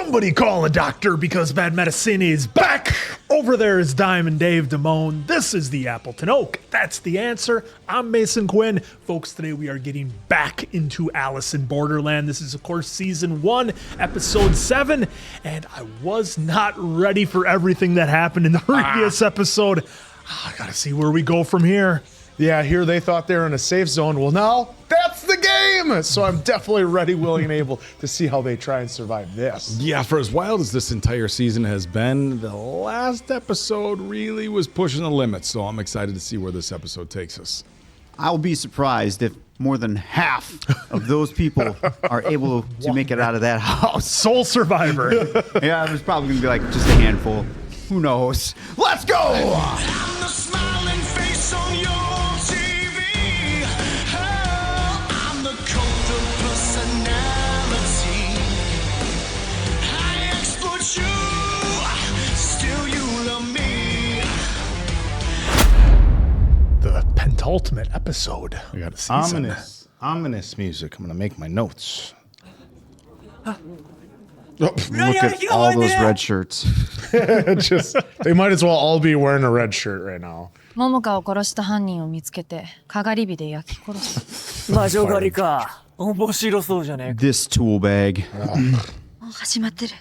Somebody call a doctor because bad medicine is back. Over there is Diamond Dave Damone. This is the Appleton Oak. That's the answer. I'm Mason Quinn. Folks, today we are getting back into Alice in Borderland. This is, of course, Season 1, Episode 7. And I was not ready for everything that happened in the previous episode. I gotta see where we go from here. Yeah, here they thought they were in a safe zone. Well, now that's the game. So I'm definitely ready, willing, and able to see how they try and survive this. Yeah, for as wild as this entire season has been, the last episode really was pushing the limits. So I'm excited to see where this episode takes us. I'll be surprised if more than half of those people are able to make it out of that house. Sole survivor. Yeah, there's probably going to be like just a handful. Who knows? Let's go! I'm the smiling face on your TV. Oh, I'm the cult of personality. I exploit you, still you love me. The penultimate episode. We got a season. Ominous music. I'm gonna make my notes. Look at all those red shirts. Just they might as well all be wearing a red shirt right now. 桃花を殺した犯人を見つけて、かがり火で焼き殺す。魔女狩りか。面白そうじゃねえか。 This tool bag. もう始まってる。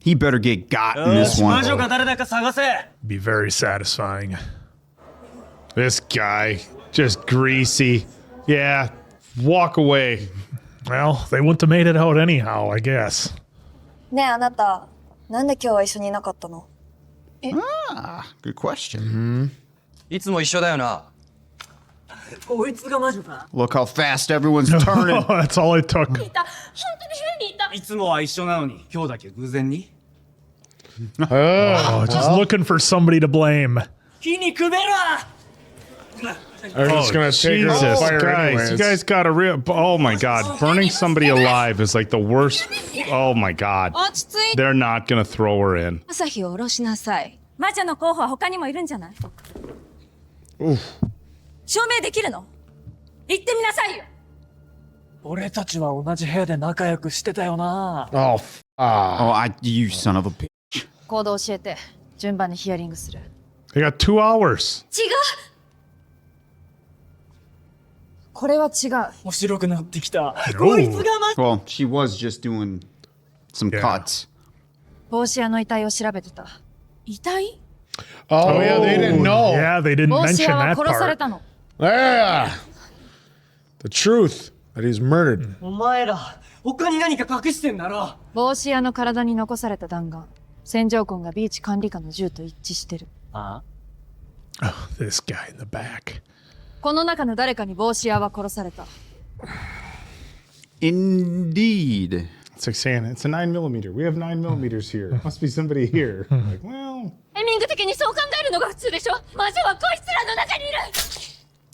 He better get got in this 魔 one. 女が誰だか探せ。 Be very satisfying. This guy, just greasy. Yeah, walk away. Well, they wouldn't have made it out anyhow, I guess. ねえあなた、なんで今日は一緒にいなかったの？ Ah, good question. いつも一緒だよな。こいつが魔女か。 Look how fast everyone's turning. Oh, that's all it took. 本当に部屋にいた。いつもは一緒なのに、今日だけ偶然に。 Oh, just looking for somebody to blame. 火にくべろ。 I'm just gonna take her Jesus, fire guys, anyways. you guys got a real. Oh my God, burning somebody alive is like the worst. Oh my God, 落ち着いて。 they're not gonna throw her in. 朝日を下ろしなさい。魔女の候補は他にもいるんじゃない？証明できるの？言ってみなさいよ。俺たちは同じ部屋で仲良くしてたよな。 Oh, Oh, you son of a bitch. 行動教えて。順番にヒアリングする。 They got 2 hours. 違う。これは違う。面白くなってきた。こいつが魔 Well, she was just doing some cuts. 帽子屋の遺体を調べてた。遺体？ oh yeah, they didn't know. Yeah, they didn't 帽子 mention 屋は that 殺され part. たの。 Yeah, the truth that he's murdered. お前ら、他に何か隠してんだろ。帽子屋の体に残された弾丸。戦場痕がビーチ管理課の銃と一致してる。あ Oh, this guy in the back. この中の誰かに帽子屋は殺された。 Indeed. It's like saying it's a 9mm. We have 9mm here. Must be somebody here. Like, well, タイミング的にそう考えるのが普通でしょ。魔女はこいつらの中にいる。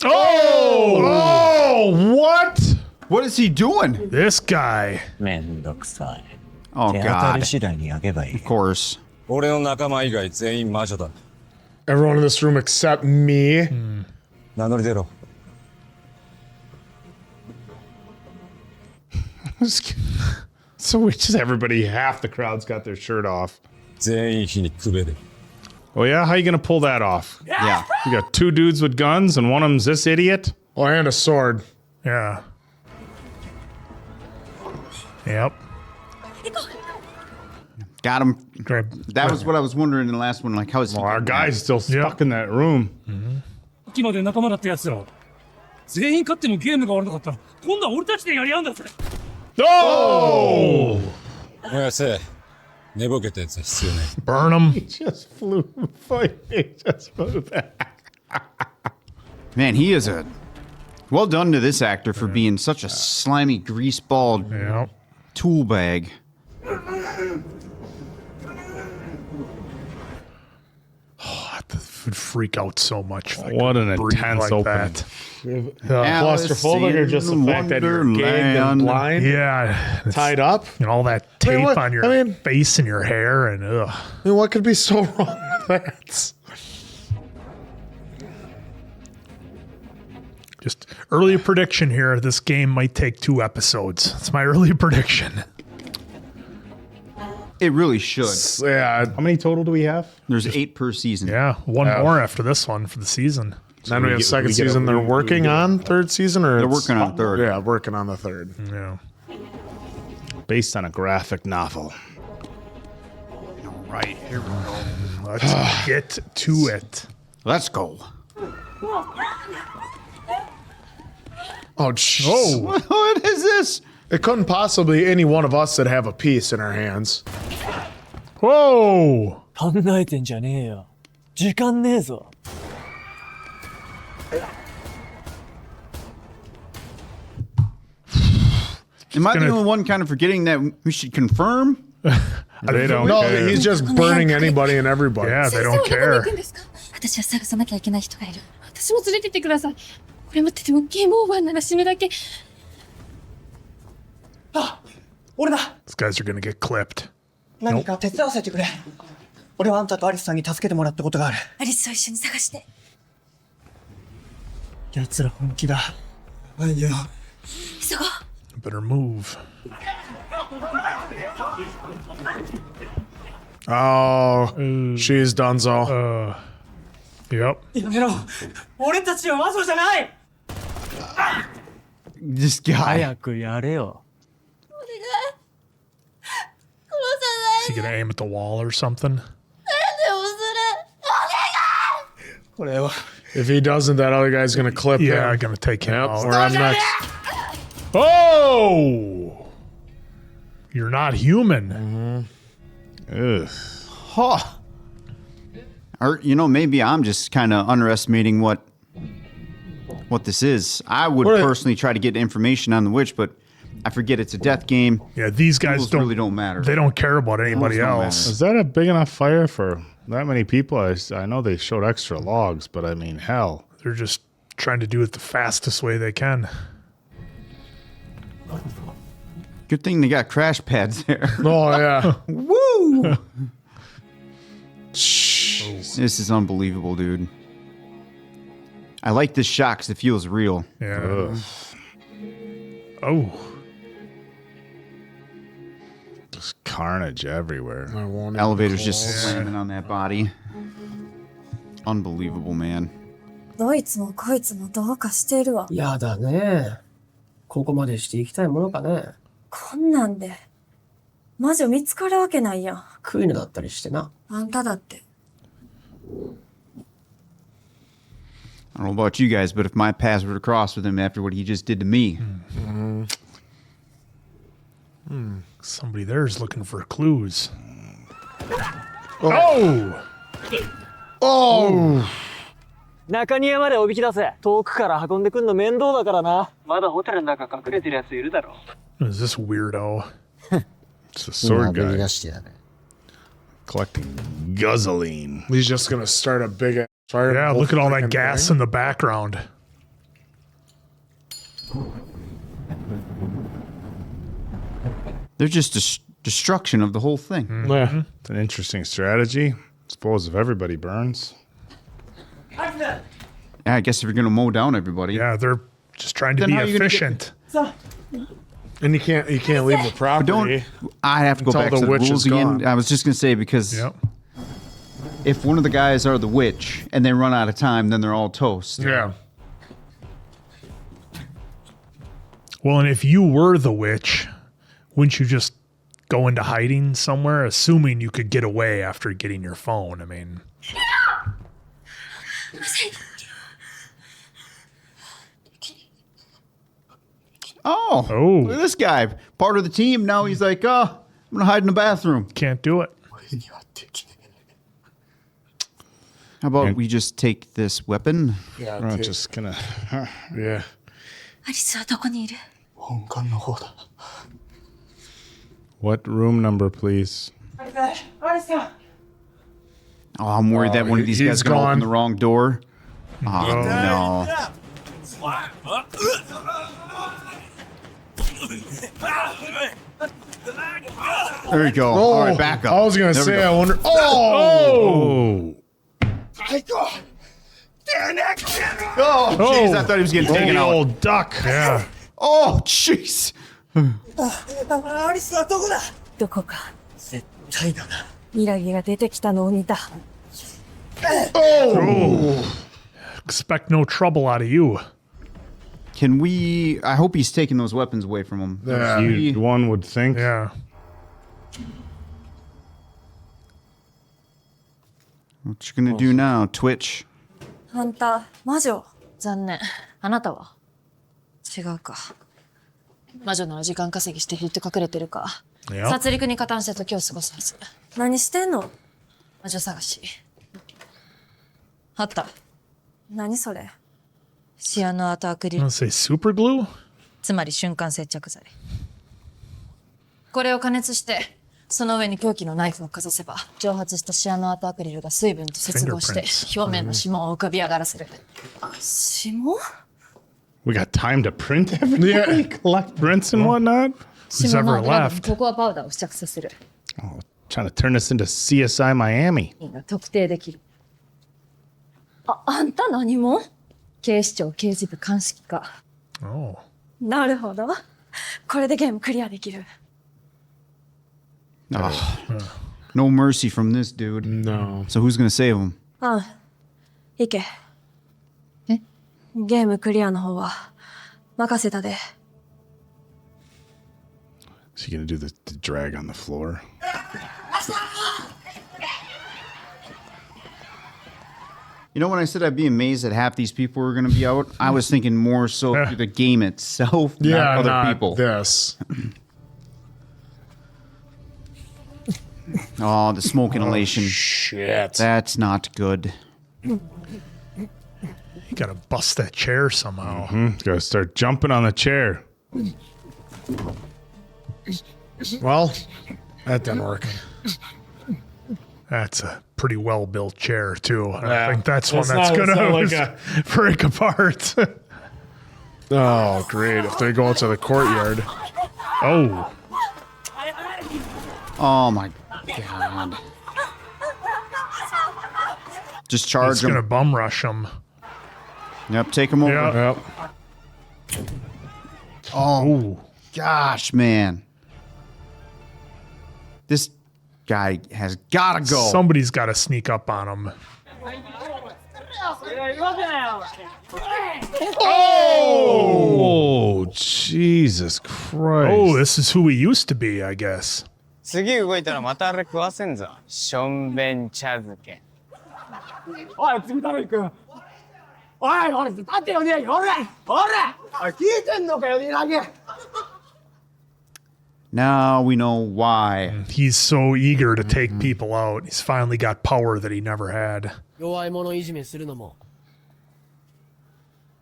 Oh, what? What is he doing? This guy. めんどくさい。 Oh, 手当た God. り次第に焼けばいい Of。course. 俺の仲間以外全員魔女だ。 everyone in this room except me. 名乗り出ろ。 So we just everybody, half the crowd's got their shirt off. 全員火にくべれ。 Oh yeah, how you gonna pull that off? Yeah. You got 2 dudes with guns, and one of them's this idiot. Oh, and a sword. Yeah. Yep. Got him. Grab. That was what I was wondering in the last one. Like, how is he? Well, our doing guy's still stuck in that room. さっきまで仲間だったやつら。全員勝ってもゲームが終わらなかったら、今度は俺たちでやり合うんだぜ。 Oh! おやせ、寝ぼけたやつは必要ない。 Burn him. Just flew fight. Just flew back. that? Man, he is a. Well done to this actor for being such a slimy, greaseball Yep. tool bag. Would freak out so much. if I What could an breathe intense like opening. that. Alice Claustrophobic or just the in fact that you're gagged and Wonderland. blind, Yeah. It's, tied up? and all that tape what- on your I mean- face and your hair and ugh. I mean, what could be so wrong with that? Just early prediction here. This game might take 2 episodes. It's my early prediction. It really should. Yeah. How many total do we have? There's 8 per season. Yeah, one more after this one for the season. Then we have second season. They're working on third season, or They're it's- working on third. Yeah, working on the third. Yeah. Based on a graphic novel. All right, here we go. Let's get to it. Let's go. Oh, jeez. What is this? It couldn't possibly be any one of us that have a piece in our hands. Whoa! 考えてんじゃねえよ。時間ねえぞ。Am I the gonna- only one kind of forgetting that we should confirm? They don't No, care. he's just burning anybody and everybody. Yeah, they don't care. 私は探さなきゃいけない人がいる。私も連れてってください。これ持っててもゲームオーバーなら死ぬだけ。 俺だ。 These guys are gonna get clipped. 何か手伝わせてくれ。俺はあんたとアリスさんに助けてもらったことがある。アリスと一緒に探して。奴ら本気だ。いや。急ごう。 Better move. Oh, she's done so. Yep. やめろ。俺たちは魔女じゃない。 This guy. 早くやれよ。 Is he gonna aim at the wall or something? これは。 If he doesn't, that other guy's gonna clip Yeah, him. gonna take him Yep, out. we're on next. Oh! You're not human. Ugh. Huh. Or maybe I'm just kind of underestimating what this is. I would What- personally try to get information on the witch, but I forget it's a death game. Yeah, these guys Rules don't really don't matter. They don't care about anybody Rules don't else. Is that a big enough fire for that many people? I know they showed extra logs, but I mean, hell. They're just trying to do it the fastest way they can. Good thing they got crash pads there. Oh, yeah. Woo! This is unbelievable, dude. I like this shot because it feels real. Yeah. Ugh. Oh. Just carnage everywhere. I won't Elevator's just slamming on that body. Unbelievable, man. どいつもこいつもどうかしているわ。やだね。ここまでしていきたいものかね。こんなんで。魔女見つかるわけないやん。食いのだったりしてな。あんただって。 I don't know about you guys, but if my paths were to cross with him after what he just did to me, Somebody there's looking for clues. Oh! Oh! 中庭までおびき出せ。遠くから運んでくんの面倒だからな。まだホテルの中隠れてるやついるだろ。 Who is this weirdo? It's the sword guy collecting guzzling. He's just gonna start a big ass fire. Yeah, the look at all whole that freaking gas thing. in the background. they're just destruction of the whole thing. Yeah. It's an interesting strategy. Suppose if everybody burns. Yeah, I guess if you're gonna mow down everybody, Yeah, they're just trying to Then be how are you gonna get- efficient. And you can't leave the property. don't. I have to go Until back the to the witch is rules again. gone. I was just gonna say because Yep. if one of the guys are the witch and they run out of time, then they're all toast. Yeah. Well, and if you were the witch, wouldn't you just go into hiding somewhere, assuming you could get away after getting your phone? I mean, Oh, Oh. look at this guy, part of the team. Now he's like, oh, I'm gonna hide in the bathroom. can't do it. How about we just take this weapon? Yeah. We're not just gonna. Yeah. アリスはどこにいる？ What room number, please? Oh, I'm worried that one of these he's guys is gonna gone. open the wrong door. Oh no! There we go. All right, back up. I was gonna There we say, go. I wonder. Oh! Oh! Oh, jeez, I thought he was getting taken The out. old duck. Yeah. Oh, jeez. アリスはどこだ？どこか。絶対だな。イラギが出てきたのを見た。 Expect no trouble out of you. Can we? I hope he's taking those weapons away from him. Yeah. One would think. Yeah. What you gonna do now, Twitch? あんた、魔女。残念。あなたは違うか。魔女なら時間稼ぎしてひっと隠れてるか。 Yep. 殺戮に加担して時を過ごすはず。何してんの？魔女探し。あった。何それ？シアノアとアクリ I'm ル。 gonna say super glue? つまり瞬間接着剤。これを加熱して、その上に凶器のナイフをかざせば、蒸発したシアノアとアクリルが水分と接合して、 Fingerprints. 表面の指紋を浮かび上がらせる。指紋？ We got time to print everybody, collect prints and whatnot. Who's 指紋 ever の油分 left? にココアパウダーを付着させる。 Oh, trying to turn this into CSI Miami. が特定できる。あんた何も？警視庁刑事部鑑識課。 Oh. なるほど。これでゲームクリアできる。No mercy from this dude. No. So who's gonna save him? ああ、行け。え？ゲームクリアの方は任せたで。 Is he gonna do the drag on the floor? You know, when I said I'd be amazed that half these people were gonna be out, I was thinking more so through the game itself, Yeah, not other not people. this. Oh, the smoke inhalation. Shit. That's not good. You gotta bust that chair somehow. Gotta start jumping on the chair. Well, that didn't work. That's a pretty well built chair, too. Yeah. I think that's one It's that's not- it's gonna not like a- break apart. Oh, great. If they go into the courtyard. Oh. Oh my god. Just charge It's gonna him. bum rush him. Yep, take him over. Yeah. Yep. Oh. Gosh, man. This guy has gotta go. Somebody's gotta sneak up on him. Oh, Jesus Christ. Oh, this is who he used to be, I guess. 次動いたらまたあれ食わせんぞ。しょんべん茶漬け。おい、次誰行く？おい、俺、立ってよねえよ、おら！おら！おい、聞いてんのかよ、ニラゲ！ Now we know why. He's so eager to take people out. He's finally got power that he never had. 弱い者いじめするのも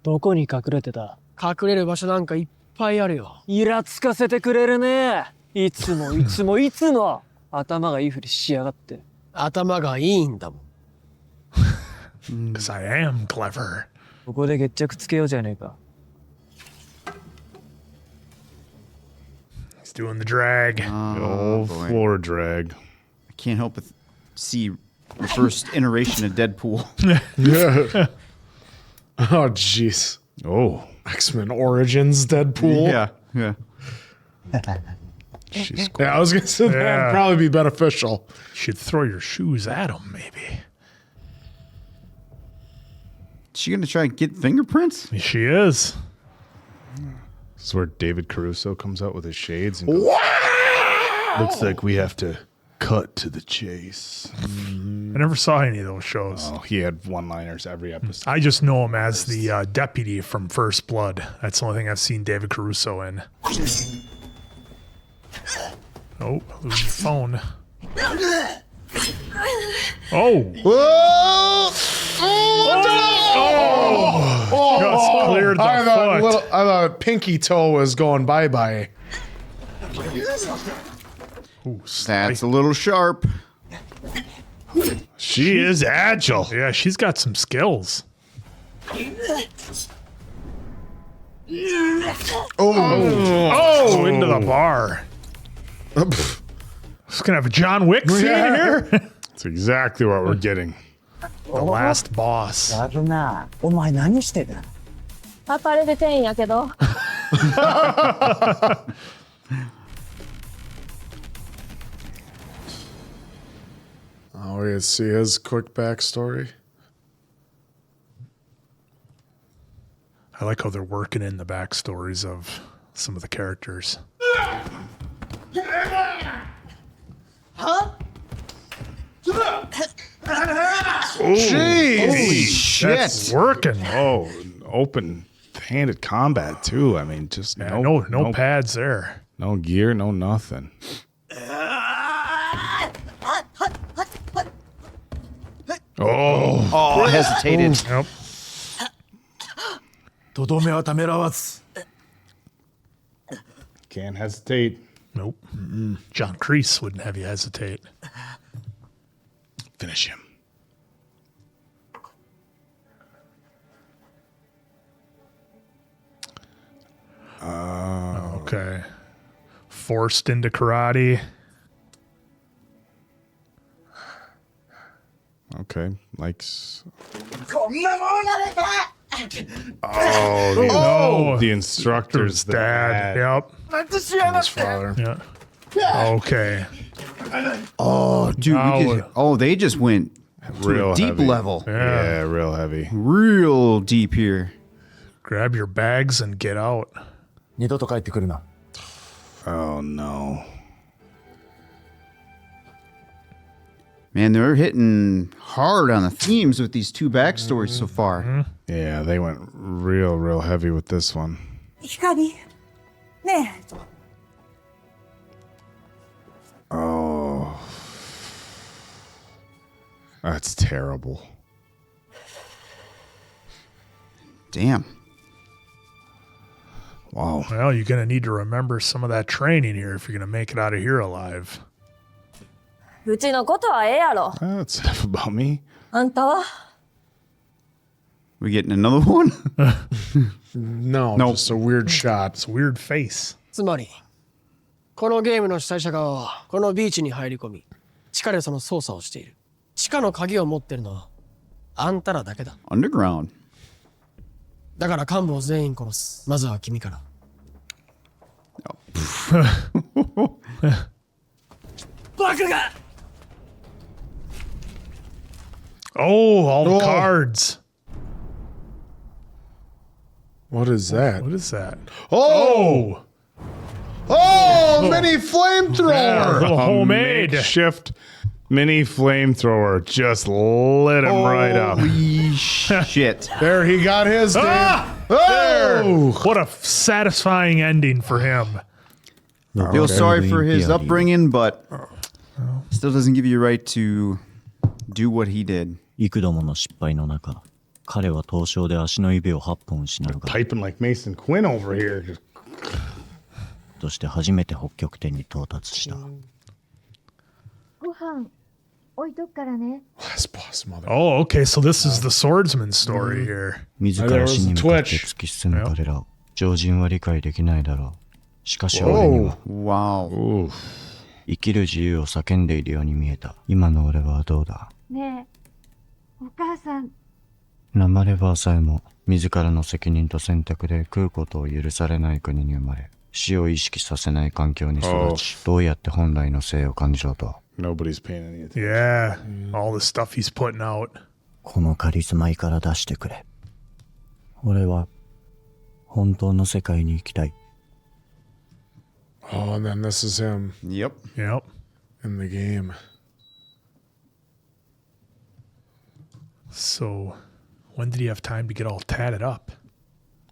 どこに隠れてた？隠れる場所なんかいっぱいあるよ。イラつかせてくれるね。いつもいつもいつも頭がいいふりしやがって。頭がいいんだもん。 Because I am clever. ここで決着つけようじゃねえか。 He's doing the drag. Oh, boy. floor drag. I can't help but see the first iteration of Deadpool. Yeah. Oh, jeez. Oh, X-Men Origins Deadpool. Yeah. she's Yeah, I was gonna say Yeah. that'd probably be beneficial. You should throw your shoes at him, maybe. Is she gonna try and get fingerprints? She is. This is where David Caruso comes out with his shades and goes, looks like we have to cut to the chase. I never saw any of those shows. Oh, he had one-liners every episode. I just know him as the deputy from First Blood. That's the only thing I've seen David Caruso in. Oh, lose your phone. Oh! Just cleared the foot. I thought Pinky Toe was going bye-bye. Ooh, That's a little sharp. She is agile. yeah, she's got some skills. Oh, into the bar. Just gonna have a John Wick scene here. That's exactly what we're getting. The last boss. やるな。お前何してた？アパレル店員やけど。Oh, we get to see his quick backstory. I like how they're working in the backstories of some of the characters. Jeez! Holy shit. That's working. Oh, open-handed combat too. I mean, just Yeah, no pads there. no gear, no nothing. Oh, hesitated. Nope. とどめはためらわず。 Can't hesitate. Nope. John Kreese wouldn't have you hesitate. Finish him. Okay. Forced into karate. Okay, likes. こんなもんが出た Oh, the instructor's Dad. Yep. His father. Yeah. Okay. Oh, dude. They just went to real a deep heavy. level. Yeah, real heavy. Real deep here. Grab your bags and get out. 二度と帰ってくるな。 Oh no. Man, they're hitting hard on the themes with these two backstories so far. Yeah, they went real heavy with this one. 光。ねえ。 Oh. That's terrible. Damn. Wow. Well, you're going to need to remember some of that training here if you're going to make it out of here alive. うちのことはええやろ。 That's enough about me. あんたは We getting another one? No, Nope. just a weird shot. It's a weird face. つまり、このゲームの主催者側は、このビーチに入り込み、地下でその操作をしている。地下の鍵を持ってるのは、あんたらだけだ。 Underground. だから幹部を全員殺す。まずは君から。バカが Oh, all the cards. What is that? What is that? Oh! Oh, mini flamethrower! Little homemade. Makeshift mini flamethrower. Just lit him right up. Holy shit. There, he got his. Dave. Oh! What a satisfying ending for him. Feel sorry for his upbringing, but still doesn't give you a right to do what he did. 幾度もの失敗の中、彼は凍傷で足の指を8本失うが、 Typing like Mason Quinn over here. Just として初めて北極点に到達した。ご飯置いとくからね。 Last boss, mother. Oh, okay. So this is the swordsman story here. 自ら死に向かって突き進む彼らを常人は理解できないだろう。しかし俺には Wow. 生きる自由を叫んでいるように見えた。今の俺はどうだ？ねえ、お母さん。生レバーさえも自らの責任と選択で食うことを許されない国に生まれ、死を意識させない環境に育ち、どうやって本来の生を感じようと。 nobody's paying any attention. Yeah. All the stuff he's putting out. このカリスマイから出してくれ。俺は本当の世界に行きたい。 Oh, and then this is him Yep. Yep. in the game. So when did he have time to get all tatted up?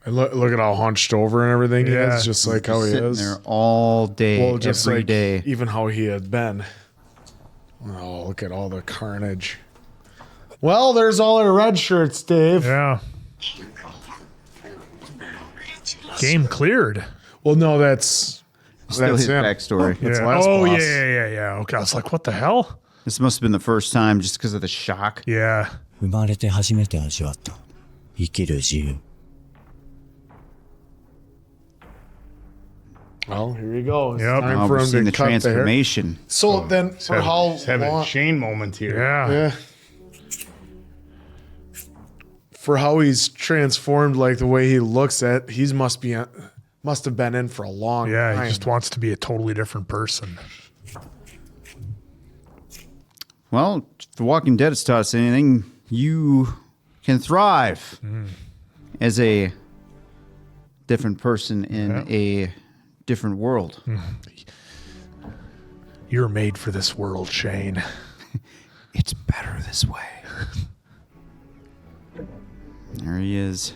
And look at how hunched over and everything he Yeah. is, just like how he Sitting is. there all day, Well, just every like day. even how he had been. Oh, look at all the carnage. Well, there's all our red shirts, Dave. Yeah. Game cleared. Well, no, that's Still his him. backstory. That's Yeah. last Oh, boss. yeah. Okay. I was like, what the hell? This must have been the first time just because of the shock. Yeah. 生まれて初めて味わった。生きる自由。 Well, here you go. It's Yep. time Oh, for we've him seen to the cut the hair. transformation. So then, for how He's having a long? Shane moment here. Yeah. Yeah. For how he's transformed, like the way he looks at, must have been in for a long time. He just wants to be a totally different person. Well, if The Walking Dead has taught us anything, you can thrive as a different person in a different world. You're made for this world, Shane. It's better this way. There he is.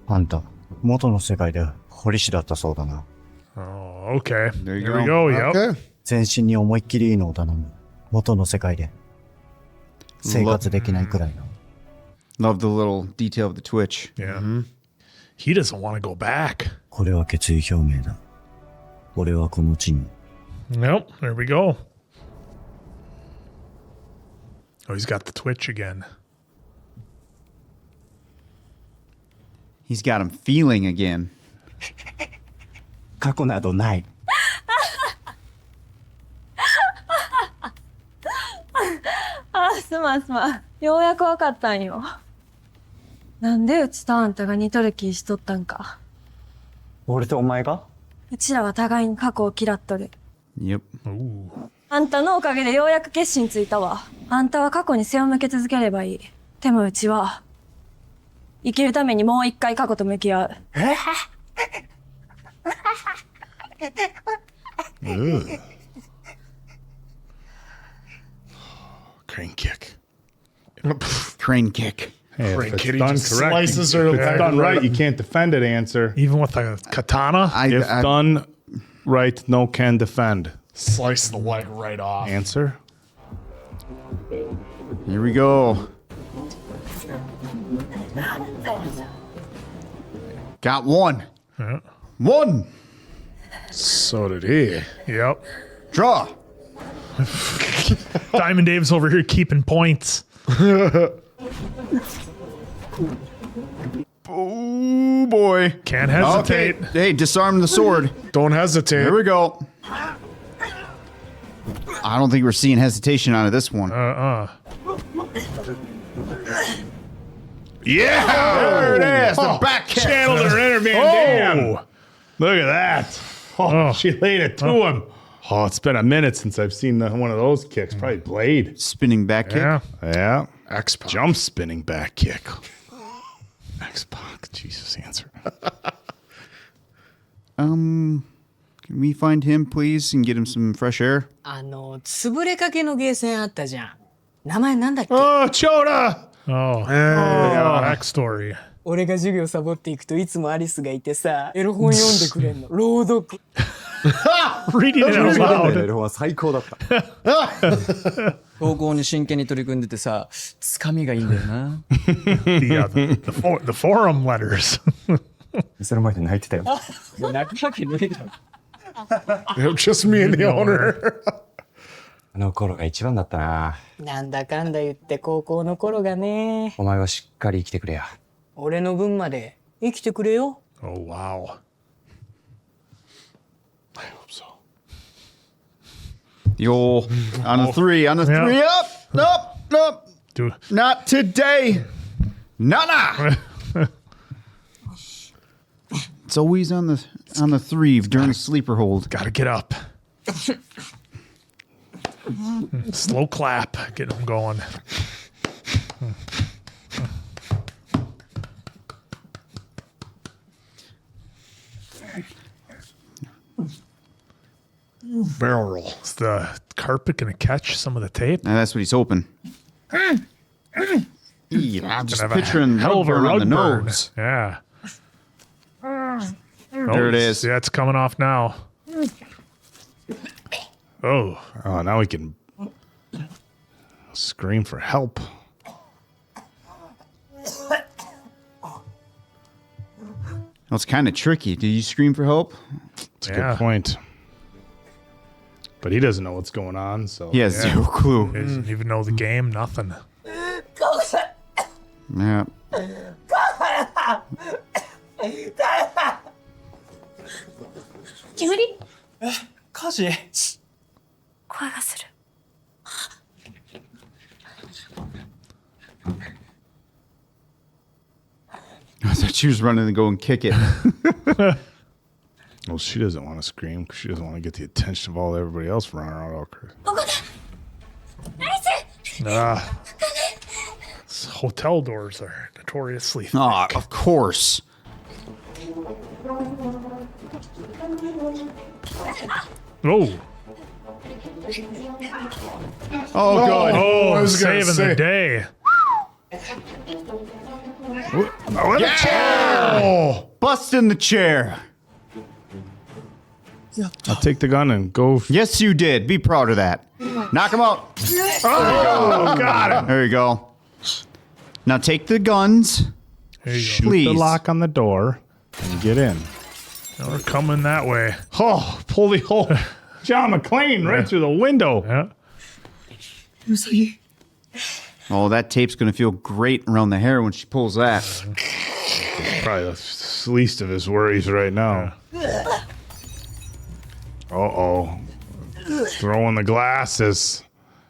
あんた、元の世界で堀師だったそうだな。 Oh, okay. There you Here we go. go. Yep. Okay. 全身に思いっきりいいのを頼む。元の世界で生活できないくらいの。 Love the little detail of the twitch. Yeah. He doesn't want to go back. これは決意表明だ。俺はこの地に。 Nope. There we go. Oh, he's got the twitch again. He's got him feeling again. 過去などない。すまんすまん。ようやくわかったんよ。なんでうちとあんたが似とる気しとったんか。俺とお前が？うちらは互いに過去を嫌っとる。Yep. あんたのおかげでようやく決心ついたわ。あんたは過去に背を向け続ければいい。でもうちは、生きるためにもう一回過去と向き合う。Crane kick. Crane kick. Hey, Crane if it's kick, he done just correct, slices if her it's leg done right right, you can't defend it. Answer. Even with a katana? If done right, no can defend. Slice the leg right off. Answer. Here we go. Got one. Yeah. One. So did he. Yep. Draw. Diamond Dave's over here keeping points. Oh boy. Can't hesitate. Okay. Hey, disarm the sword. Don't hesitate. Here we go. I don't think we're seeing hesitation out of this one. Yeah! There it is. The back kick. Channeled her inner man. Damn. Look at that. Oh, she laid it to him. Oh, it's been a minute since I've seen one of those kicks. Probably Blade. Spinning back kick. Yeah. Yeah. X-Pac. Jump spinning back kick. X-Pac. Jesus, answer. Can we find him, please, and get him some fresh air? 潰れかけのゲーセンあったじゃん。名前なんだっけ？ Oh, Chota! Oh, backstory. 俺が授業サボっていくといつもアリスがいてさ、エロ本読んでくれんの。朗読。Reading it out loud. エロ本最高だった。投稿に真剣に取り組んでてさ、つかみがいいんだよな。the forum letters. 店の前で泣いてたよ。泣くわけねえだろ。Just me and the owner. あの頃が一番だったな。なんだかんだ言って高校の頃がね。お前はしっかり生きてくれや。俺の分まで生きてくれよ。Oh, wow. I hope so. The old on the three, on the three up. Nope. Not today. Nana. It's always on the three during a sleeper hold. Gotta get up. Slow clap. Get him going. Barrel roll. Is the carpet gonna catch some of the tape? Now that's what he's hoping. I'm just Gonna have picturing a hell of a rug burn on rug the burn. nose. Yeah. There it is. Yeah, it's coming off now. Oh, now we can scream for help. Well, it's kind of tricky. Did you scream for help? It's a good point. But he doesn't know what's going on, so He has zero clue. He doesn't even know the game. Nothing. Yeah. 煙？火事？声がする。she was running to go and kick it. Well, she doesn't want to scream because she doesn't want to get the attention of everybody else running around all crazy. Hotel doors are notoriously thick. Ah, of course. Oh. Oh, God. Oh, I was gonna saving say. the day. Oh, bust in the chair. I'll take the gun and go. Yes, you did. Be proud of that. Knock him out. Oh, got him. There you go. Now take the guns. Shoot Please. the lock on the door and get in. Now we're coming that way. Oh, pull the whole John McClane right through the window. Yeah. Oh, that tape's going to feel great around the hair when she pulls that. Probably the least of his worries right now. Uh-oh. Throwing the glasses.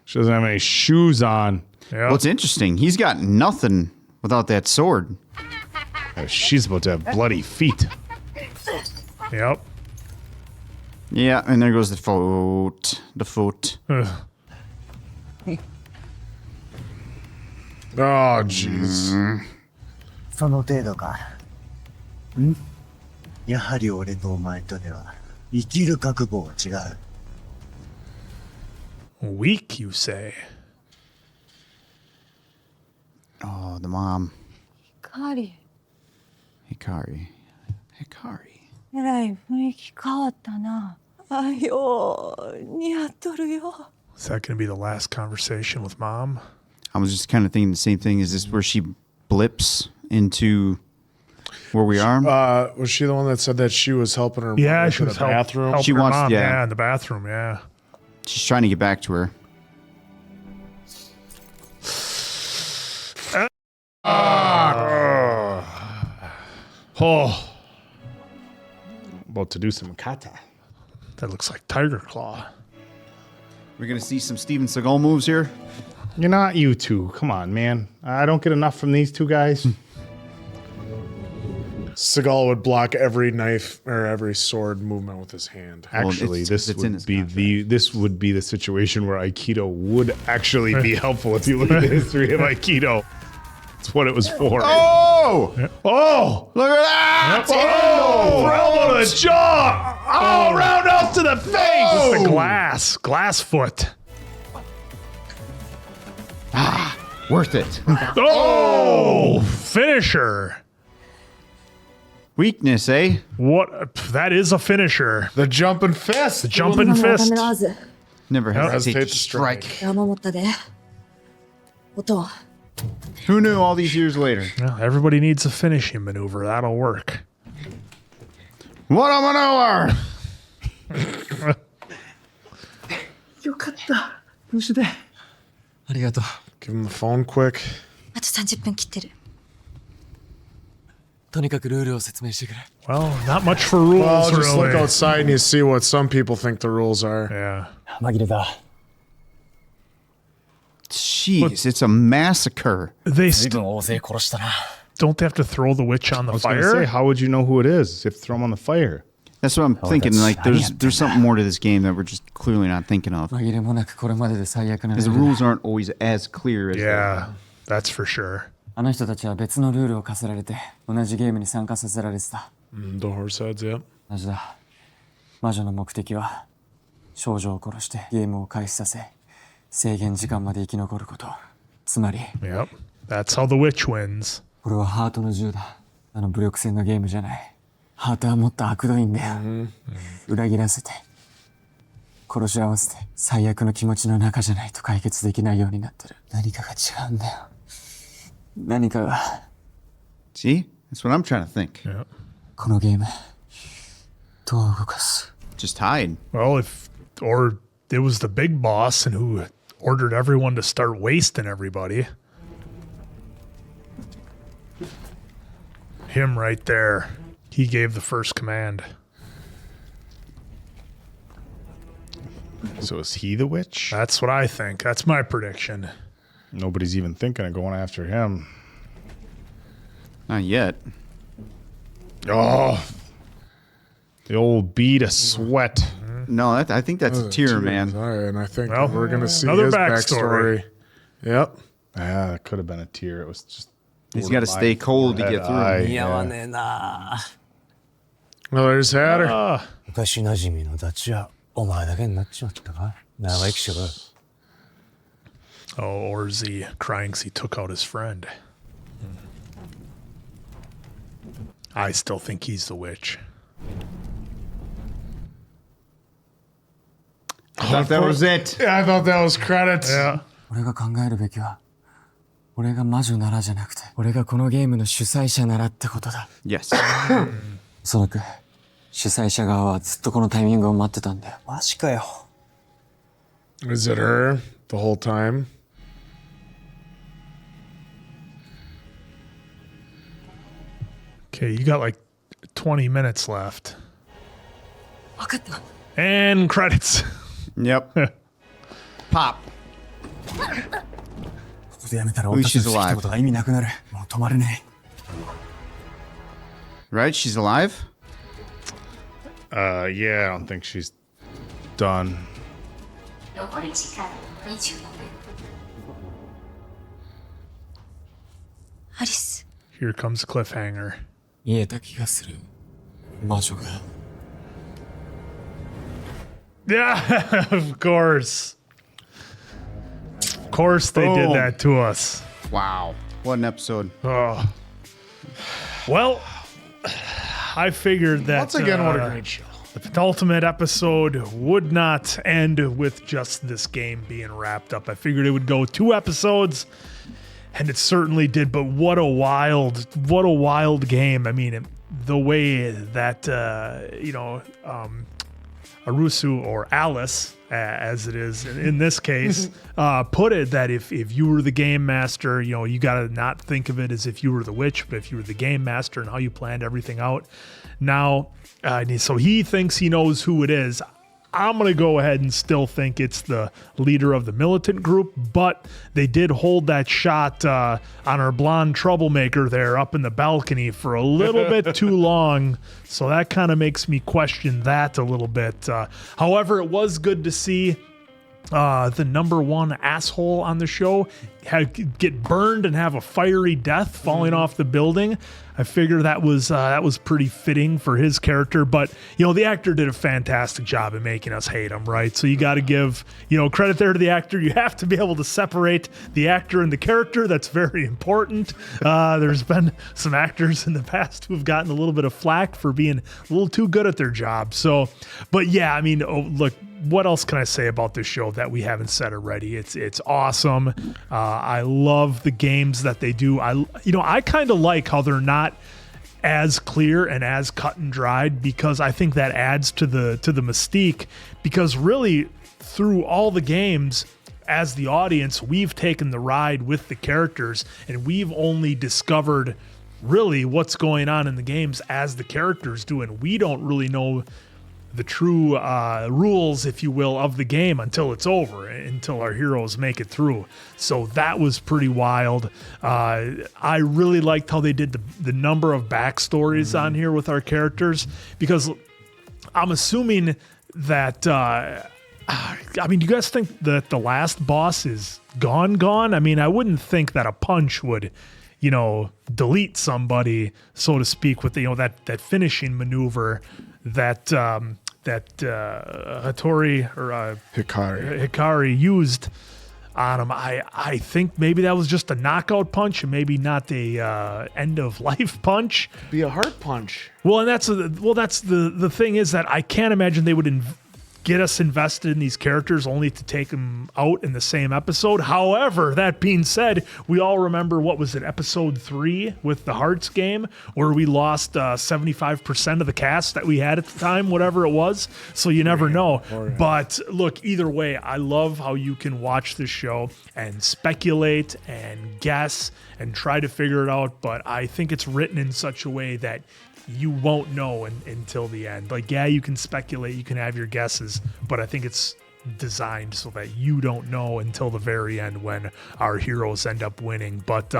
She doesn't have any shoes on. Yeah. What's interesting, he's got nothing without that sword. She's about to have bloody feet. Yep. Yeah, and there goes the foot. The foot. Ugh. Oh, jeez. その程度か。やはり俺とお前とでは生きる覚悟は違う。Weak, you say? Oh, the mom. カーリ Hikari. Hikari. ー、えらい雰囲気変わったな。あよ、似合っとるよ。 Is that going to be the last conversation with mom? I was just kind of thinking the same thing. Is this where she blips into where we are? Was she the one that said that she was helping her? Yeah, mom she into was the bathroom. helping She her wants- mom, yeah. in the bathroom, yeah. She's trying to get back to her. Oh. About to do some kata. That looks like Tiger Claw. We're going to see some Steven Seagal moves here. You're not you two. Come on, man. I don't get enough from these two guys. Seagal would block every knife or every sword movement with his hand. Actually, it's in his this would be the situation where Aikido would actually be helpful if you look at the history of Aikido. That's what it was for. Oh! Oh! Look at that! Oh! Elbow to the jaw! Oh! Roundhouse to the face! It's the glass foot. Worth it. Oh! Finisher. Weakness, eh? What? That is a finisher. The jumping fist. The jumping fist. 必ず Never hesitate hesitate to to strike. 山持ったで。おとん、 Who knew all these years later? Well, everybody needs a finishing maneuver. That'll work. What a maneuver! よかった。無事で。ありがとう。 Give him the phone quick. あと30分切ってる。とにかくルールを説明してくれ。 Well, not much for rules, Well, just look really. outside and you see what some people think the rules are. Yeah. 紛れだ。 Jeez, it's a massacre. They 随分大勢殺したな。 don't they have to throw the witch on I the was going to fire? say, how would you know who it is if throw them on the fire? That's what I'm thinking. that's Like, there's something more to this game that we're just clearly not thinking of. 紛れもなくこれまでで最悪なル Because ー the ル rules aren't always as clear as Yeah, that's for sure. あの人たちは別のルールを課せられて同じゲームに参加させられてた。 The horse heads, yep. 同じだ。魔女の目的は少女を殺してゲームを開始させ制限時間まで生き残ること。つまり Yep. That's how the witch wins. これはハートの銃だ。あの武力戦のゲームじゃない。ハートはもっと悪どいんだよ。裏切らせて殺し合わせて最悪の気持ちの中じゃないと解決できないようになってる。何かが違うんだよ。何かが。 See? That's what I'm trying to think. Yeah. このゲームどう動かす Just hide. Well, or it was the big boss and who ordered everyone to start wasting everybody. Him right there. He gave the first command. So is he the witch? That's what I think. That's my prediction. Nobody's even thinking of going after him. Not yet. Oh, the old bead of sweat. No, I think that's a tear, man. All right, and I think Well, we're gonna see another his backstory. backstory. Yep. Yeah, it could have been a tear. It was just. He's got to stay cold to get through. Well, there's Hatter. 昔馴染みのダチはお前だけになっちまったか長生きしろ。 Oh, or is he crying 'cause he took out his friend? I still think he's the witch. I thought that was it. Yeah, I thought that was credits. Yeah. 俺が考えるべきは、俺が魔女ならじゃなくて、俺がこのゲームの主催者ならってことだ。Yes. おそらく、主催者側はずっとこのタイミングを待ってたんだよ。マジかよ。Is it her the whole time? Okay, you got like 20 minutes left. 分かった。 And credits. Yep. Pop. ここでやめたら俺たちのしてきたことが意味なくなる。もう止まれねえ。 Right? She's alive? Yeah, I don't think she's done. 残り時間20分。アリス。 Here comes cliffhanger. 見えた気がする。魔女が。 Yeah, of course. Of course they did that to us. Wow. What an episode. Oh. Well, I figured that Once again, what a great show. the penultimate episode would not end with just this game being wrapped up. I figured it would go 2 episodes, and it certainly did. But what a wild game. I mean, the way that Arisu, or Alice, as it is in this case, put it, that if you were the game master, you got to not think of it as if you were the witch, but if you were the game master and how you planned everything out. Now, so he thinks he knows who it is. I'm going to go ahead and still think it's the leader of the militant group, but they did hold that shot on our blonde troublemaker there up in the balcony for a little bit too long, so that kind of makes me question that a little bit. However, it was good to see the number one asshole on the show get burned and have a fiery death falling off the building. I figure that was pretty fitting for his character, but the actor did a fantastic job in making us hate him, right? So you got to give credit there to the actor. You have to be able to separate the actor and the character. That's very important. There's been some actors in the past who've gotten a little bit of flack for being a little too good at their job. So, but yeah, I mean, look, what else can I say about this show that we haven't said already? It's awesome. I love the games that they do. I kind of like how they're not as clear and as cut and dried, because I think that adds to the mystique, because really through all the games, as the audience, we've taken the ride with the characters, and we've only discovered really what's going on in the games as the characters do, and we don't really know the true rules, if you will, of the game until it's over, until our heroes make it through. So that was pretty wild. I really liked how they did the number of backstories on here with our characters, because I'm assuming that do you guys think that the last boss is gone? I mean, I wouldn't think that a punch would delete somebody, so to speak, with that finishing maneuver that Hattori or Hikari used on him. I think maybe that was just a knockout punch, and maybe not a end of life punch. Be a heart punch. Well, and that's the thing, is that I can't imagine they would get us invested in these characters only to take them out in the same episode. However, that being said, we all remember, what was it, episode 3 with the Hearts game, where we lost 75% of the cast that we had at the time, whatever it was. So you never know. But look, either way, I love how you can watch this show and speculate and guess and try to figure it out. But I think it's written in such a way that you won't know until the end. Like, yeah, you can speculate, you can have your guesses, but I think it's designed so that you don't know until the very end when our heroes end up winning. But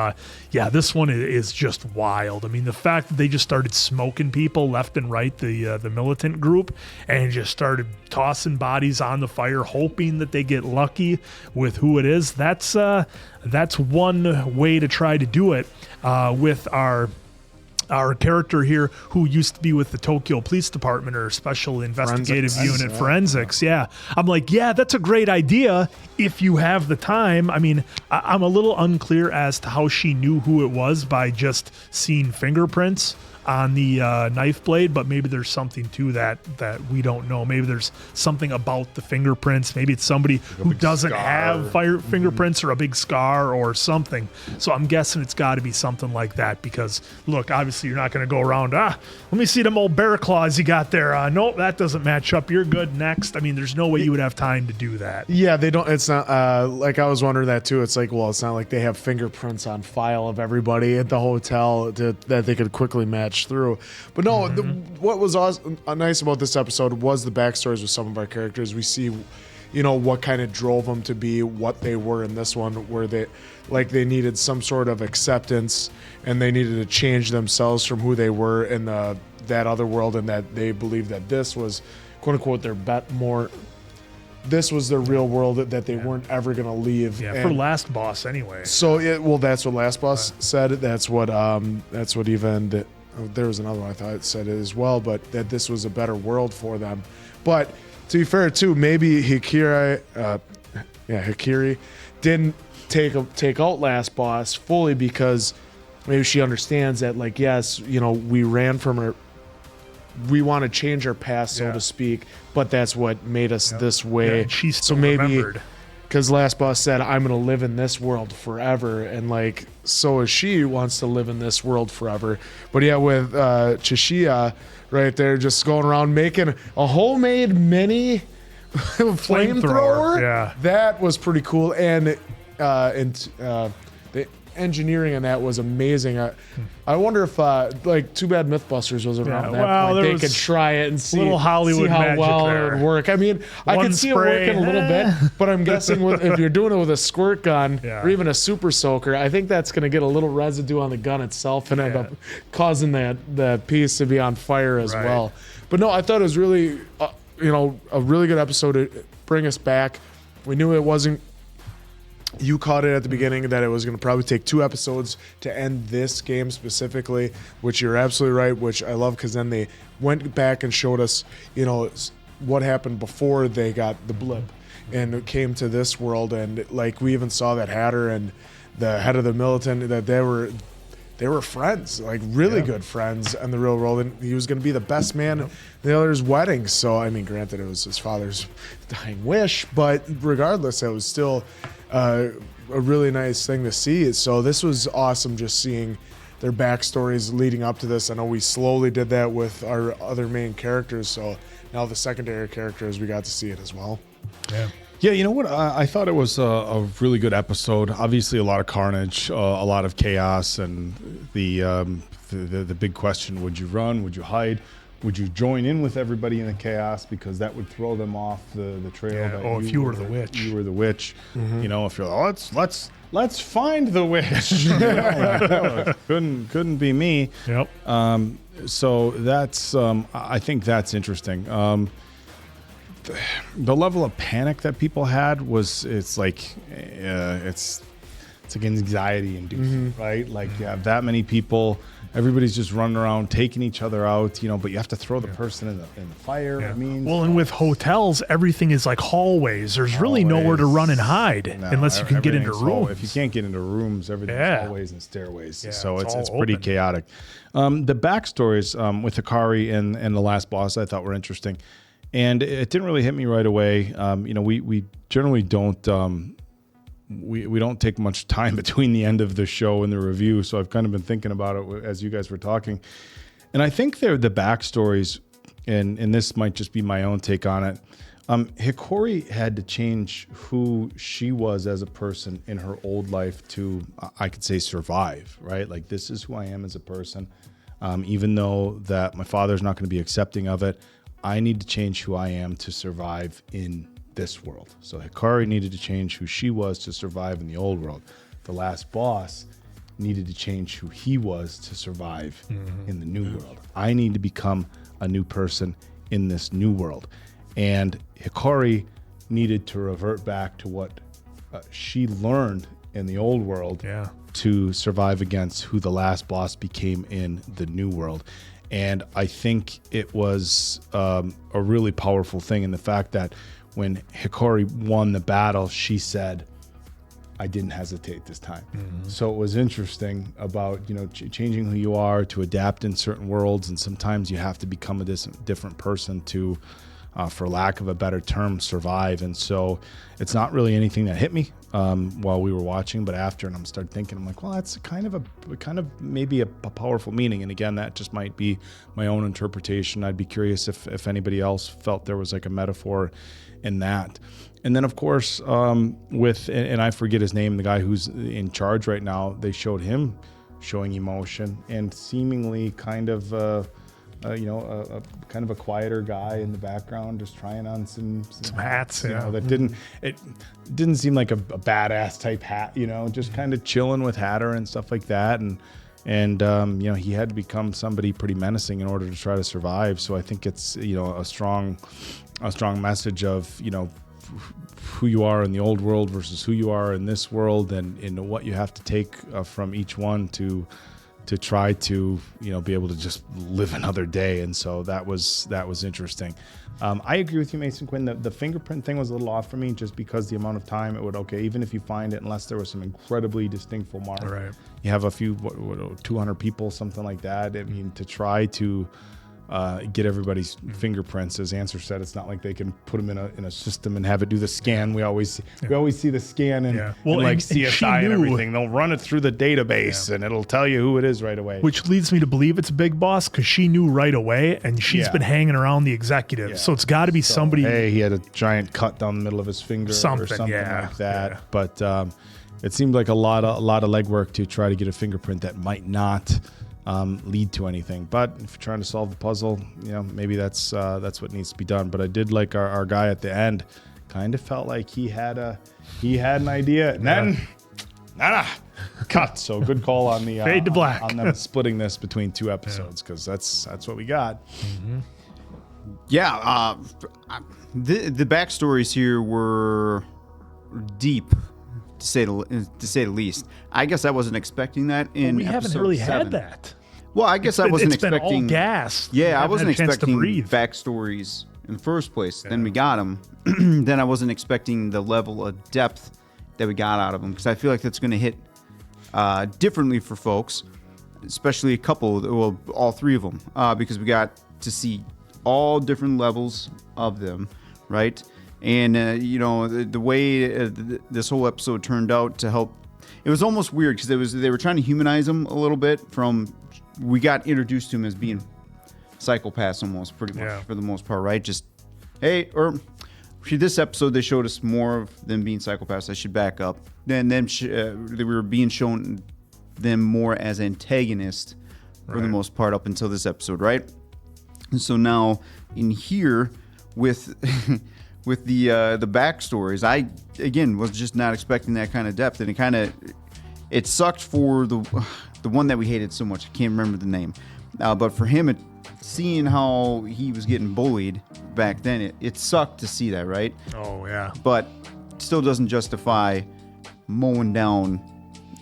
yeah, this one is just wild. I mean, the fact that they just started smoking people left and right, the militant group, and just started tossing bodies on the fire, hoping that they get lucky with who it is. That's one way to try to do it with our character here, who used to be with the Tokyo Police Department or Special Investigative Unit Forensics. Yeah. I'm like, yeah, that's a great idea if you have the time. I mean, I'm a little unclear as to how she knew who it was by just seeing fingerprints on the knife blade, but maybe there's something to that we don't know. Maybe there's something about the fingerprints. Maybe it's somebody who doesn't have fingerprints or a big scar or something. So I'm guessing it's got to be something like that, because look, obviously you're not going to go around, let me see them old bear claws you got there. Nope, that doesn't match up. You're good. Next. I mean, there's no way you would have time to do that. Yeah, they don't. It's not like, I was wondering that too. It's like, well, it's not like they have fingerprints on file of everybody at the hotel that they could quickly match through. But no, what was nice about this episode was the backstories with some of our characters. We see, what kind of drove them to be what they were in this one, where they needed some sort of acceptance, and they needed to change themselves from who they were in that other world, and that they believed that this was, quote unquote, this was their real world, that they weren't ever going to leave. Yeah, for Last Boss anyway. So that's what Last Boss said. That's what even there was another one I thought it said it as well, but that this was a better world for them. But to be fair too, maybe Hikiri didn't take out Last Boss fully because maybe she understands that, like, yes, we ran from her. We want to change our past, so to speak, but that's what made us this way. Yeah, she's still remembered. Because Last Boss said, I'm going to live in this world forever. And, like, so as she wants to live in this world forever. But yeah, with Chishia right there, just going around making a homemade mini flamethrower. Yeah. That was pretty cool. And the engineering in that was amazing. I wonder if, too bad Mythbusters was around that point. They could try it and see, little Hollywood how magic well there. it would work. I mean, I could see spray. it working a little bit, but I'm guessing if you're doing it with a squirt gun or even a super soaker, I think that's going to get a little residue on the gun itself and end up causing the piece to be on fire as well. But no, I thought it was really, a really good episode to bring us back. We knew it wasn't. You caught it at the beginning that it was going to probably take 2 episodes to end this game specifically, which you're absolutely right, which I love, because then they went back and showed us, what happened before they got the blip and it came to this world. And like, we even saw that Hatter and the head of the militant, that they were friends, like really good friends in the real world. And he was going to be the best man at the other's wedding. So, I mean, granted, it was his father's dying wish, but regardless, it was still a really nice thing to see. So this was awesome, just seeing their backstories leading up to this. I know we slowly did that with our other main characters, so now the secondary characters, we got to see it as well. Yeah, you know what? I thought it was a really good episode. Obviously, a lot of carnage, a lot of chaos, and the big question: would you run? Would you hide? Would you join in with everybody in the chaos, because that would throw them off the trail? Yeah. If you were the witch, you were the witch. If you're like, let's find the witch. Couldn't be me. Yep. So that's I think that's interesting. The level of panic that people had it's like anxiety inducing, right? Like, you have that many people, everybody's just running around taking each other out, but you have to throw the person in the fire. I mean, well, and with hotels, everything is like hallways. There's really nowhere to run and hide unless you can get into rooms. If you can't get into rooms, everything's hallways and stairways. Yeah, so it's all pretty open. chaotic. The backstories with Hikari and the Last Boss, I thought were interesting. And it didn't really hit me right away. We generally don't we don't take much time between the end of the show and the review, so I've kind of been thinking about it as you guys were talking. And I think they're the backstories, and this might just be my own take on it. Hikari had to change who she was as a person in her old life to, I could say, survive, right? Like, this is who I am as a person. Even though that my father's not going to be accepting of it, I need to change who I am to survive in this world. So Hikari needed to change who she was to survive in the old world. The last boss needed to change who he was to survive in the new world. I need to become a new person in this new world. And Hikari needed to revert back to what she learned in the old world to survive against who the last boss became in the new world. And I think it was a really powerful thing in the fact that when Hikari won the battle, she said, I didn't hesitate this time. So it was interesting about, changing who you are to adapt in certain worlds. And sometimes you have to become a different person to, for lack of a better term, survive. And so it's not really anything that hit me while we were watching, but after, and I'm started thinking, I'm like, well, that's kind of maybe a powerful meaning. And again, that just might be my own interpretation. I'd be curious if anybody else felt there was like a metaphor in that. And then, of course, and I forget his name, the guy who's in charge right now, they showed him showing emotion and seemingly kind of, kind of a quieter guy in the background, just trying on some hats. That didn't seem like a badass type hat, just kind of chilling with Hatter and stuff like that. And he had to become somebody pretty menacing in order to try to survive. So I think it's, a strong message of, who you are in the old world versus who you are in this world, and what you have to take from each one to try to be able to just live another day. And so that was interesting. I agree with you, Mason Quinn. The fingerprint thing was a little off for me, just because the amount of time it would, even if you find it, unless there was some incredibly distinct mark, right, you have a few 200 people, something like that. I mean, to try to get everybody's fingerprints, as Answer said, it's not like they can put them in a system and have it do the scan. We always see the scan and like CSI and everything. They'll run it through the database and it'll tell you who it is right away. Which leads me to believe it's Big Boss, because she knew right away, and she's been hanging around the executive. Yeah. So it's got to be somebody. Hey, he had a giant cut down the middle of his finger or something like that. Yeah. But it seemed like a lot of legwork to try to get a fingerprint that might not lead to anything. But if you're trying to solve the puzzle, maybe that's what needs to be done. But I did like our guy at the end. Kind of felt like he had an idea, and then cut. So good call on the fade to black on them splitting this between two episodes, because that's what we got. Yeah, the backstories here were deep, to say the least. I guess I wasn't expecting that in we haven't really had that. Well, I guess I wasn't expecting all gas. Yeah, I wasn't expecting backstories in the first place. Then we got them. Then I wasn't expecting the level of depth that we got out of them, because I feel like that's going to hit differently for folks, especially a couple, well, all three of them, because we got to see all different levels of them, right? And the way this whole episode turned out to help, it was almost weird, because they were trying to humanize him a little bit. We got introduced to him as being psychopaths almost, pretty much for the most part, right? Just this episode they showed us more of them being psychopaths. I should back up. Then they were being shown them more as antagonists for the most part up until this episode, right? And so now in here with with the backstories, I again was just not expecting that kind of depth, and it sucked for the one that we hated so much. I can't remember the name, but for him, seeing how he was getting bullied back then, it sucked to see that, right? Oh yeah. But still doesn't justify mowing down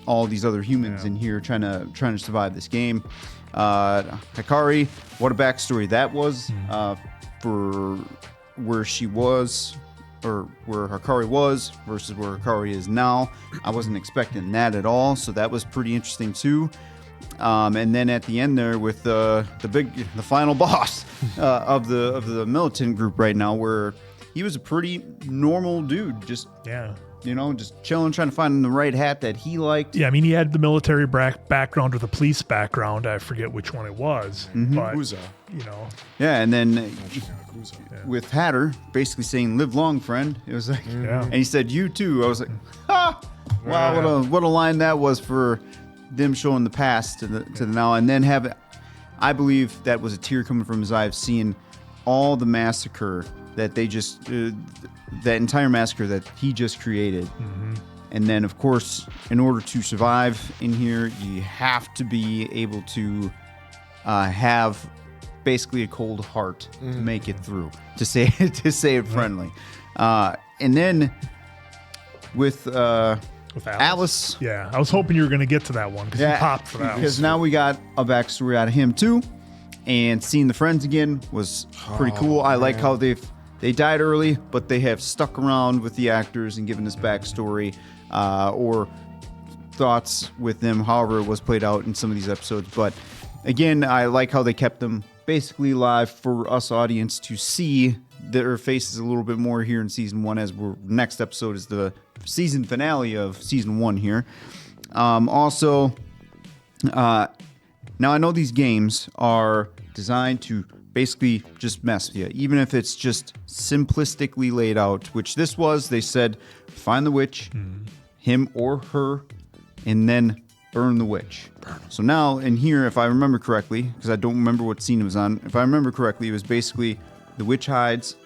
all these other humans in here trying to survive this game. Hikari, what a backstory that was for where she was, or where Hikari was versus where Hikari is now. I wasn't expecting that at all, so that was pretty interesting too. And then at the end there with the final boss of the militant group right now, where he was a pretty normal dude, just just chilling, trying to find the right hat that he liked. Yeah, I mean, he had the military background or the police background. I forget which one it was. But, Yeah, and then with Hatter basically saying, "Live long, friend." It was like, and he said, "You too." I was like, "Ha! Wow, what a line that was for them showing the past to the now." And then I believe that was a tear coming from his eye of seeing all the massacre that they just that entire massacre that he just created. And then, of course, in order to survive in here, you have to be able to have basically a cold heart to make it through, to say it friendly. And then with Alice. Yeah, I was hoping you were going to get to that one because you popped for that. Because now we got a backstory out of him too, and seeing the friends again was pretty cool. I like how they died early, but they have stuck around with the actors and given us backstory or thoughts with them, however it was played out in some of these episodes. But again, I like how they kept them basically live for us audience to see their faces a little bit more here in season 1, as next episode is the season finale of season 1 here. Also, now I know these games are designed to basically just mess with you, even if it's just simplistically laid out, which this was. They said, find the witch, him or her, and then burn the witch. So now in here, if I remember correctly, because I don't remember what scene it was on, if I remember correctly, it was basically the witch hides,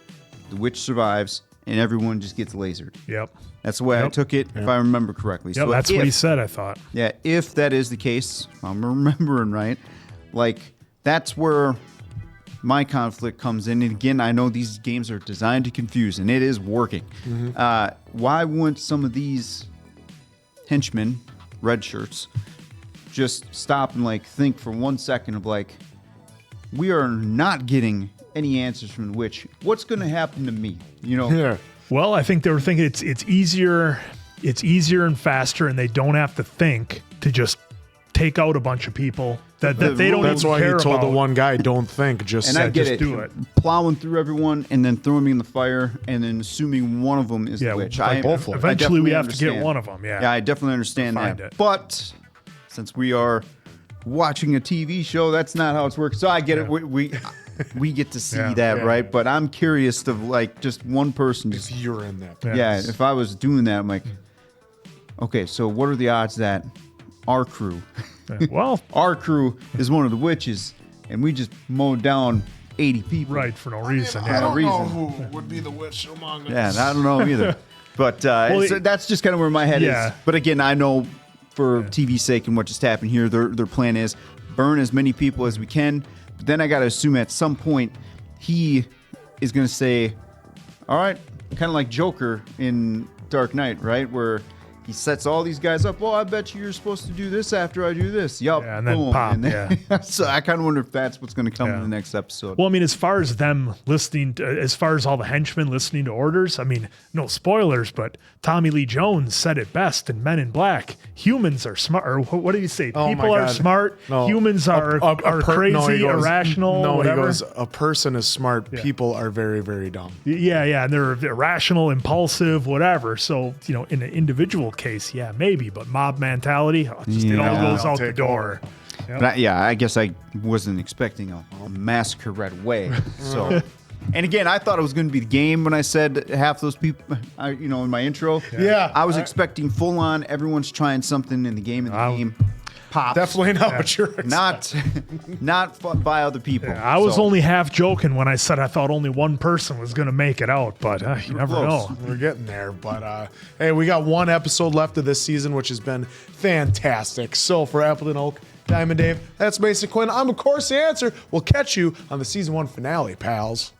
the witch survives, and everyone just gets lasered. Yep. That's the way I took it, if I remember correctly. Yep, so that's what he said, I thought. Yeah, if that is the case, if I'm remembering right, like, that's where my conflict comes in. And again, I know these games are designed to confuse, and it is working. Why wouldn't some of these henchmen, red shirts, just stop and like think for 1 second of like, we are not getting any answers from the witch. What's going to happen to me? You know? Yeah. Well, I think they were thinking it's easier and faster, and they don't have to think to just take out a bunch of people that they don't. That's even why care he told about. the one guy, "Don't think, just and I get just it. do it." Plowing through everyone and then throwing me in the fire and then assuming one of them is the witch. Eventually, we have to get one of them. Yeah, I definitely understand that. it. But since we are watching a TV show, that's not how it's working. So I get it. We get to see that, right? But I'm curious of like just one person. If you're in that. If I was doing that, I'm like, okay, so what are the odds that our crew, our crew is one of the witches, and we just mowed down 80 people, right, for no reason. I don't know who would be the witch among us. Yeah, I don't know either. But so that's just kind of where my head is. But again, I know for TV's sake and what just happened here, their plan is burn as many people as we can. But then I got to assume at some point he is going to say, all right, kind of like Joker in Dark Knight, right? Where he sets all these guys up. Well, I bet you're supposed to do this after I do this. Yup. Yeah, and then boom. pop. And then, so I kind of wonder if that's what's going to come in the next episode. Well, I mean, as far as them listening, as far as all the henchmen listening to orders, I mean, no spoilers, but Tommy Lee Jones said it best in Men in Black. Humans are smart. Or what did he say? Oh People are smart. No. Humans are crazy, irrational. No, whatever. he goes, a person is smart. People are very, very dumb. Yeah, and they're irrational, impulsive, whatever. So, you know, in an individual case, yeah, maybe. But mob mentality, it all goes out the door. Yep. But I guess I wasn't expecting a massacre right away. So, and again, I thought it was going to be the game when I said half those people, in my intro. Yeah. I was expecting full on, everyone's trying something in the game, game pops. Definitely not what you're not fun by other people. Yeah, I was only half joking when I said I thought only one person was going to make it out, but you never know. We're getting there. But hey, we got one episode left of this season, which has been fantastic. So for Appleton Oak, Diamond Dave, that's Mason Quinn. I'm, of course, the answer. We'll catch you on the season 1 finale, pals.